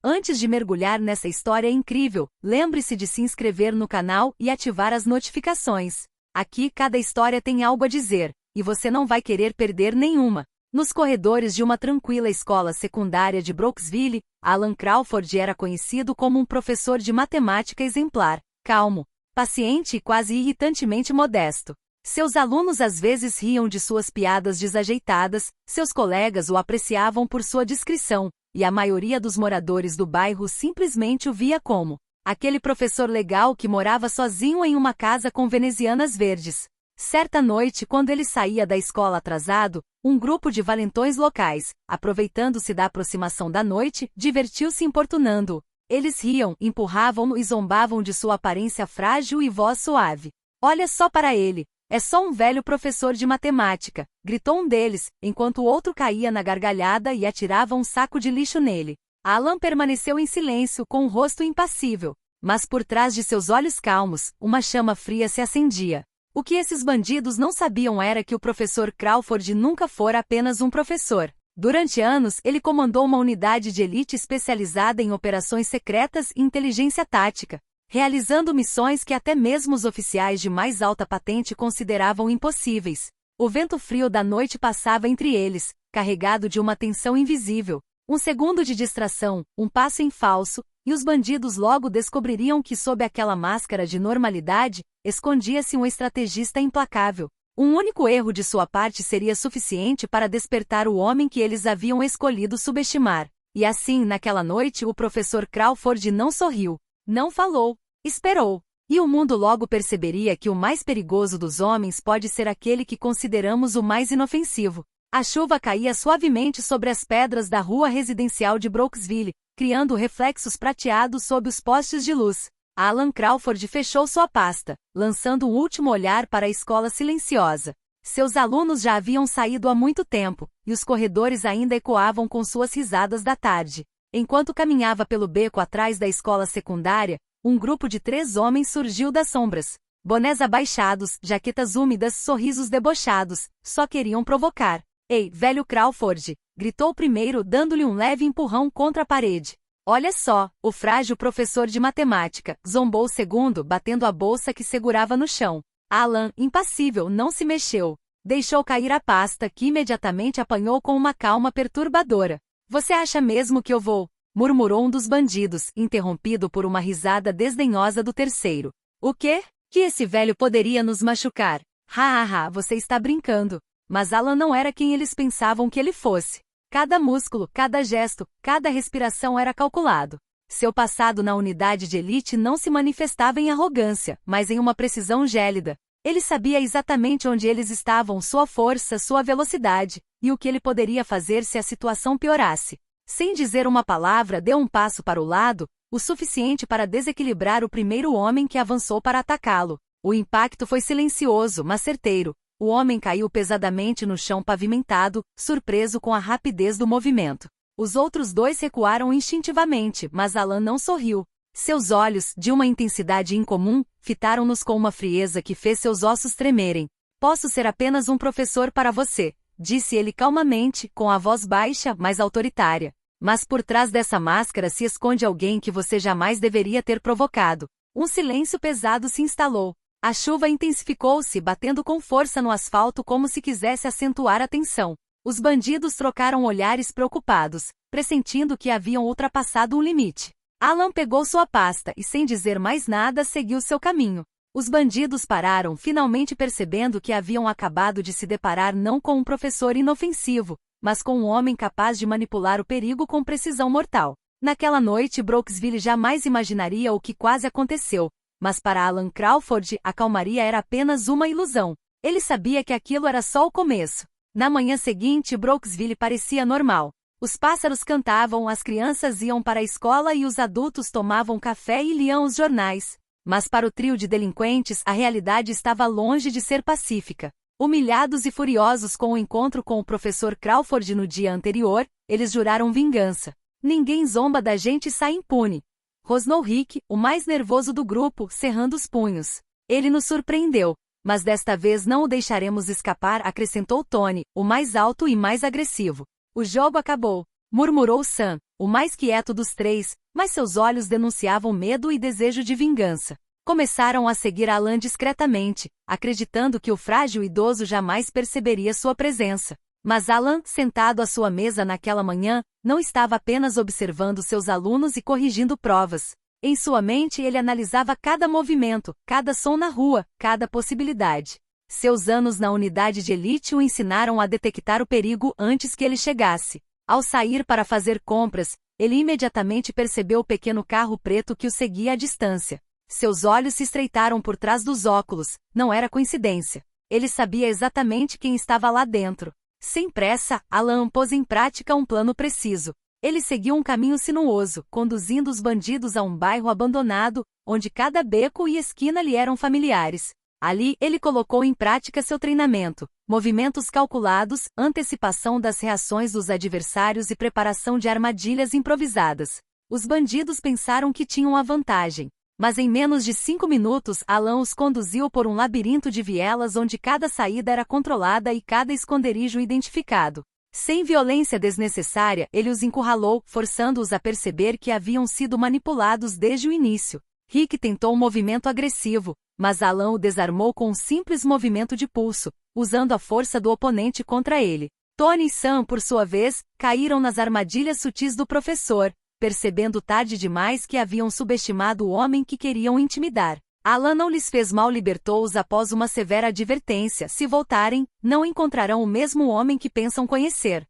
Antes de mergulhar nessa história incrível, lembre-se de se inscrever no canal e ativar as notificações. Aqui cada história tem algo a dizer, e você não vai querer perder nenhuma. Nos corredores de uma tranquila escola secundária de Brooksville, Alan Crawford era conhecido como um professor de matemática exemplar, calmo, paciente e quase irritantemente modesto. Seus alunos às vezes riam de suas piadas desajeitadas, seus colegas o apreciavam por sua discrição, e a maioria dos moradores do bairro simplesmente o via como aquele professor legal que morava sozinho em uma casa com venezianas verdes. Certa noite, quando ele saía da escola atrasado, um grupo de valentões locais, aproveitando-se da aproximação da noite, divertiu-se importunando-o. Eles riam, empurravam-no e zombavam de sua aparência frágil e voz suave. "Olha só para ele! É só um velho professor de matemática", gritou um deles, enquanto o outro caía na gargalhada e atirava um saco de lixo nele. Alan permaneceu em silêncio, com o rosto impassível, mas por trás de seus olhos calmos, uma chama fria se acendia. O que esses bandidos não sabiam era que o professor Crawford nunca fora apenas um professor. Durante anos, ele comandou uma unidade de elite especializada em operações secretas e inteligência tática, realizando missões que até mesmo os oficiais de mais alta patente consideravam impossíveis. O vento frio da noite passava entre eles, carregado de uma tensão invisível. Um segundo de distração, um passo em falso, e os bandidos logo descobririam que sob aquela máscara de normalidade, escondia-se um estrategista implacável. Um único erro de sua parte seria suficiente para despertar o homem que eles haviam escolhido subestimar. E assim, naquela noite, o professor Crawford não sorriu, não falou, esperou. E o mundo logo perceberia que o mais perigoso dos homens pode ser aquele que consideramos o mais inofensivo. A chuva caía suavemente sobre as pedras da rua residencial de Brooksville, criando reflexos prateados sob os postes de luz. Alan Crawford fechou sua pasta, lançando um último olhar para a escola silenciosa. Seus alunos já haviam saído há muito tempo, e os corredores ainda ecoavam com suas risadas da tarde. Enquanto caminhava pelo beco atrás da escola secundária, um grupo de 3 homens surgiu das sombras. Bonés abaixados, jaquetas úmidas, sorrisos debochados, só queriam provocar. "Ei, velho Crawford!" gritou o primeiro, dando-lhe um leve empurrão contra a parede. "Olha só, o frágil professor de matemática", zombou o segundo, batendo a bolsa que segurava no chão. Alan, impassível, não se mexeu. Deixou cair a pasta, que imediatamente apanhou com uma calma perturbadora. "Você acha mesmo que eu vou?" murmurou um dos bandidos, interrompido por uma risada desdenhosa do terceiro. "O quê? Que esse velho poderia nos machucar? Ha, você está brincando." Mas Alan não era quem eles pensavam que ele fosse. Cada músculo, cada gesto, cada respiração era calculado. Seu passado na unidade de elite não se manifestava em arrogância, mas em uma precisão gélida. Ele sabia exatamente onde eles estavam, sua força, sua velocidade, e o que ele poderia fazer se a situação piorasse. Sem dizer uma palavra, deu um passo para o lado, o suficiente para desequilibrar o primeiro homem que avançou para atacá-lo. O impacto foi silencioso, mas certeiro. O homem caiu pesadamente no chão pavimentado, surpreso com a rapidez do movimento. Os outros 2 recuaram instintivamente, mas Alan não sorriu. Seus olhos, de uma intensidade incomum, fitaram-nos com uma frieza que fez seus ossos tremerem. "Posso ser apenas um professor para você", disse ele calmamente, com a voz baixa, mas autoritária. "Mas por trás dessa máscara se esconde alguém que você jamais deveria ter provocado." Um silêncio pesado se instalou. A chuva intensificou-se, batendo com força no asfalto como se quisesse acentuar a tensão. Os bandidos trocaram olhares preocupados, pressentindo que haviam ultrapassado um limite. Alan pegou sua pasta e, sem dizer mais nada, seguiu seu caminho. Os bandidos pararam, finalmente percebendo que haviam acabado de se deparar não com um professor inofensivo, mas com um homem capaz de manipular o perigo com precisão mortal. Naquela noite, Brooksville jamais imaginaria o que quase aconteceu. Mas para Alan Crawford, a calmaria era apenas uma ilusão. Ele sabia que aquilo era só o começo. Na manhã seguinte, Brooksville parecia normal. Os pássaros cantavam, as crianças iam para a escola e os adultos tomavam café e liam os jornais. Mas para o trio de delinquentes, a realidade estava longe de ser pacífica. Humilhados e furiosos com o encontro com o professor Crawford no dia anterior, eles juraram vingança. "Ninguém zomba da gente e sai impune", rosnou Rick, o mais nervoso do grupo, cerrando os punhos. "Ele nos surpreendeu, mas desta vez não o deixaremos escapar", acrescentou Tony, o mais alto e mais agressivo. "O jogo acabou", murmurou Sam, o mais quieto dos três, mas seus olhos denunciavam medo e desejo de vingança. Começaram a seguir Alan discretamente, acreditando que o frágil idoso jamais perceberia sua presença. Mas Alan, sentado à sua mesa naquela manhã, não estava apenas observando seus alunos e corrigindo provas. Em sua mente ele analisava cada movimento, cada som na rua, cada possibilidade. Seus anos na unidade de elite o ensinaram a detectar o perigo antes que ele chegasse. Ao sair para fazer compras, ele imediatamente percebeu o pequeno carro preto que o seguia à distância. Seus olhos se estreitaram por trás dos óculos, não era coincidência. Ele sabia exatamente quem estava lá dentro. Sem pressa, Alan pôs em prática um plano preciso. Ele seguiu um caminho sinuoso, conduzindo os bandidos a um bairro abandonado, onde cada beco e esquina lhe eram familiares. Ali, ele colocou em prática seu treinamento, movimentos calculados, antecipação das reações dos adversários e preparação de armadilhas improvisadas. Os bandidos pensaram que tinham a vantagem. Mas em menos de 5 minutos, Alan os conduziu por um labirinto de vielas onde cada saída era controlada e cada esconderijo identificado. Sem violência desnecessária, ele os encurralou, forçando-os a perceber que haviam sido manipulados desde o início. Rick tentou um movimento agressivo, mas Alan o desarmou com um simples movimento de pulso, usando a força do oponente contra ele. Tony e Sam, por sua vez, caíram nas armadilhas sutis do professor, percebendo tarde demais que haviam subestimado o homem que queriam intimidar. Alan não lhes fez mal, libertou-os após uma severa advertência: se voltarem, não encontrarão o mesmo homem que pensam conhecer.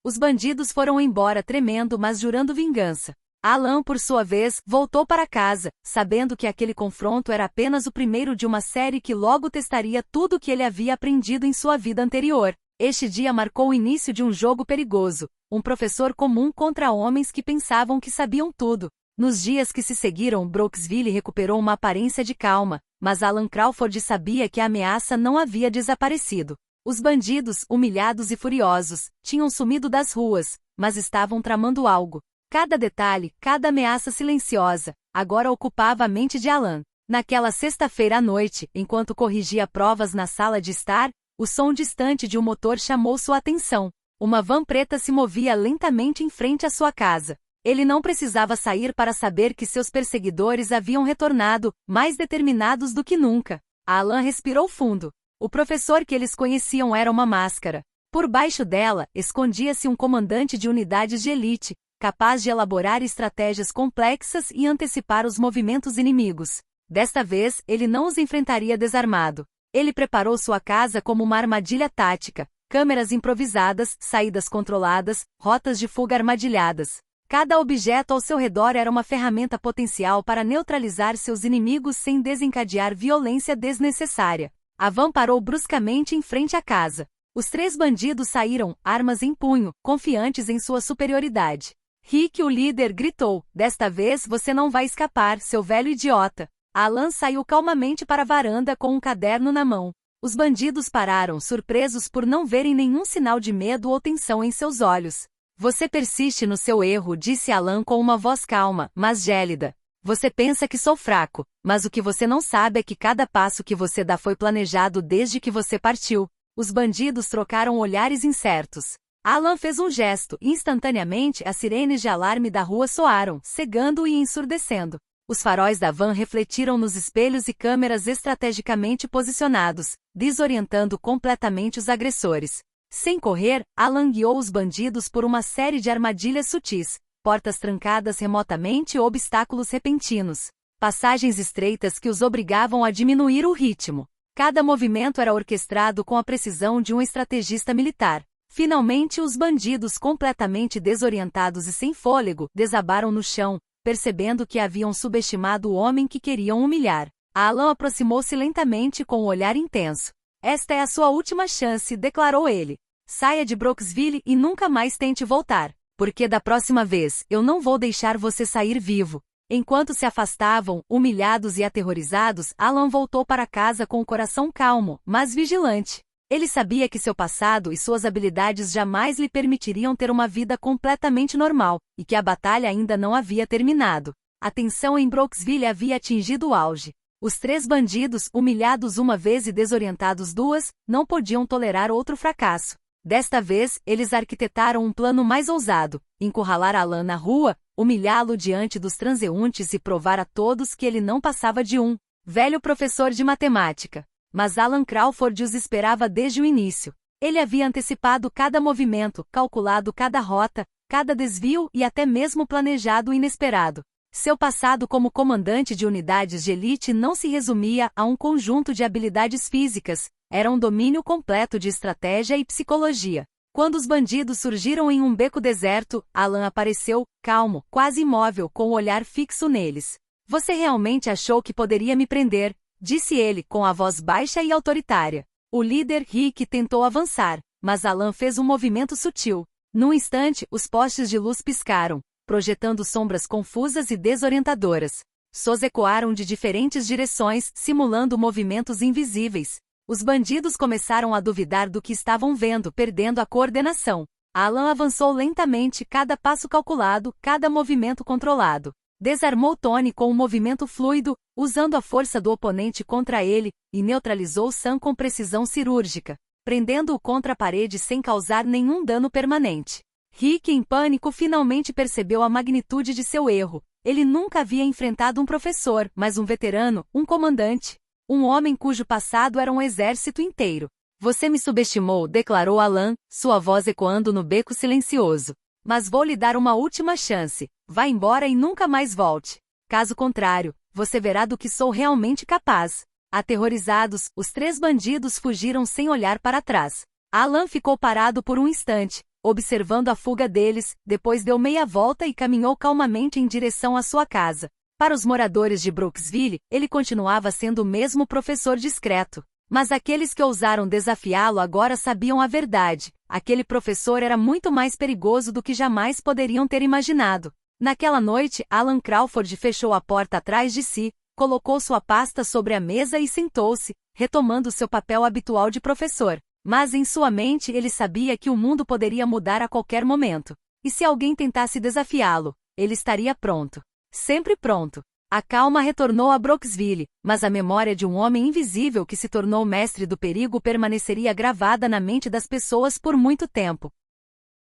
Os bandidos foram embora tremendo, mas jurando vingança. Alan, por sua vez, voltou para casa, sabendo que aquele confronto era apenas o primeiro de uma série que logo testaria tudo o que ele havia aprendido em sua vida anterior. Este dia marcou o início de um jogo perigoso, um professor comum contra homens que pensavam que sabiam tudo. Nos dias que se seguiram, Brooksville recuperou uma aparência de calma, mas Alan Crawford sabia que a ameaça não havia desaparecido. Os bandidos, humilhados e furiosos, tinham sumido das ruas, mas estavam tramando algo. Cada detalhe, cada ameaça silenciosa, agora ocupava a mente de Alan. Naquela sexta-feira à noite, enquanto corrigia provas na sala de estar, o som distante de um motor chamou sua atenção. Uma van preta se movia lentamente em frente à sua casa. Ele não precisava sair para saber que seus perseguidores haviam retornado, mais determinados do que nunca. Alan respirou fundo. O professor que eles conheciam era uma máscara. Por baixo dela, escondia-se um comandante de unidades de elite, capaz de elaborar estratégias complexas e antecipar os movimentos inimigos. Desta vez, ele não os enfrentaria desarmado. Ele preparou sua casa como uma armadilha tática, câmeras improvisadas, saídas controladas, rotas de fuga armadilhadas. Cada objeto ao seu redor era uma ferramenta potencial para neutralizar seus inimigos sem desencadear violência desnecessária. A van parou bruscamente em frente à casa. Os 3 bandidos saíram, armas em punho, confiantes em sua superioridade. Rick, o líder, gritou: "Desta vez você não vai escapar, seu velho idiota." Alan saiu calmamente para a varanda com um caderno na mão. Os bandidos pararam, surpresos por não verem nenhum sinal de medo ou tensão em seus olhos. "Você persiste no seu erro", disse Alan com uma voz calma, mas gélida. "Você pensa que sou fraco, mas o que você não sabe é que cada passo que você dá foi planejado desde que você partiu." Os bandidos trocaram olhares incertos. Alan fez um gesto, e instantaneamente as sirenes de alarme da rua soaram, cegando e ensurdecendo. Os faróis da van refletiram nos espelhos e câmeras estrategicamente posicionados, desorientando completamente os agressores. Sem correr, Alan guiou os bandidos por uma série de armadilhas sutis, portas trancadas remotamente ou obstáculos repentinos, passagens estreitas que os obrigavam a diminuir o ritmo. Cada movimento era orquestrado com a precisão de um estrategista militar. Finalmente, os bandidos, completamente desorientados e sem fôlego, desabaram no chão, percebendo que haviam subestimado o homem que queriam humilhar. Alan aproximou-se lentamente com um olhar intenso. "Esta é a sua última chance", declarou ele. "Saia de Brooksville e nunca mais tente voltar, porque da próxima vez, eu não vou deixar você sair vivo." Enquanto se afastavam, humilhados e aterrorizados, Alan voltou para casa com o coração calmo, mas vigilante. Ele sabia que seu passado e suas habilidades jamais lhe permitiriam ter uma vida completamente normal, e que a batalha ainda não havia terminado. A tensão em Brooksville havia atingido o auge. Os 3 bandidos, humilhados uma vez e desorientados 2, não podiam tolerar outro fracasso. Desta vez, eles arquitetaram um plano mais ousado: encurralar Alan na rua, humilhá-lo diante dos transeuntes e provar a todos que ele não passava de um velho professor de matemática. Mas Alan Crawford os esperava desde o início. Ele havia antecipado cada movimento, calculado cada rota, cada desvio e até mesmo planejado o inesperado. Seu passado como comandante de unidades de elite não se resumia a um conjunto de habilidades físicas, era um domínio completo de estratégia e psicologia. Quando os bandidos surgiram em um beco deserto, Alan apareceu, calmo, quase imóvel, com o olhar fixo neles. Você realmente achou que poderia me prender? Disse ele, com a voz baixa e autoritária. O líder Rick tentou avançar, mas Alan fez um movimento sutil. Num instante, os postes de luz piscaram, projetando sombras confusas e desorientadoras. Sons ecoaram de diferentes direções, simulando movimentos invisíveis. Os bandidos começaram a duvidar do que estavam vendo, perdendo a coordenação. Alan avançou lentamente, cada passo calculado, cada movimento controlado. Desarmou Tony com um movimento fluido, usando a força do oponente contra ele, e neutralizou Sam com precisão cirúrgica, prendendo-o contra a parede sem causar nenhum dano permanente. Rick, em pânico, finalmente percebeu a magnitude de seu erro. Ele nunca havia enfrentado um professor, mas um veterano, um comandante. Um homem cujo passado era um exército inteiro. Você me subestimou, declarou Alan, sua voz ecoando no beco silencioso. Mas vou lhe dar uma última chance. Vá embora e nunca mais volte. Caso contrário, você verá do que sou realmente capaz. Aterrorizados, os três bandidos fugiram sem olhar para trás. Alan ficou parado por um instante, observando a fuga deles, depois deu meia volta e caminhou calmamente em direção à sua casa. Para os moradores de Brooksville, ele continuava sendo o mesmo professor discreto. Mas aqueles que ousaram desafiá-lo agora sabiam a verdade. Aquele professor era muito mais perigoso do que jamais poderiam ter imaginado. Naquela noite, Alan Crawford fechou a porta atrás de si, colocou sua pasta sobre a mesa e sentou-se, retomando seu papel habitual de professor. Mas em sua mente ele sabia que o mundo poderia mudar a qualquer momento. E se alguém tentasse desafiá-lo, ele estaria pronto. Sempre pronto. A calma retornou a Brooksville, mas a memória de um homem invisível que se tornou mestre do perigo permaneceria gravada na mente das pessoas por muito tempo.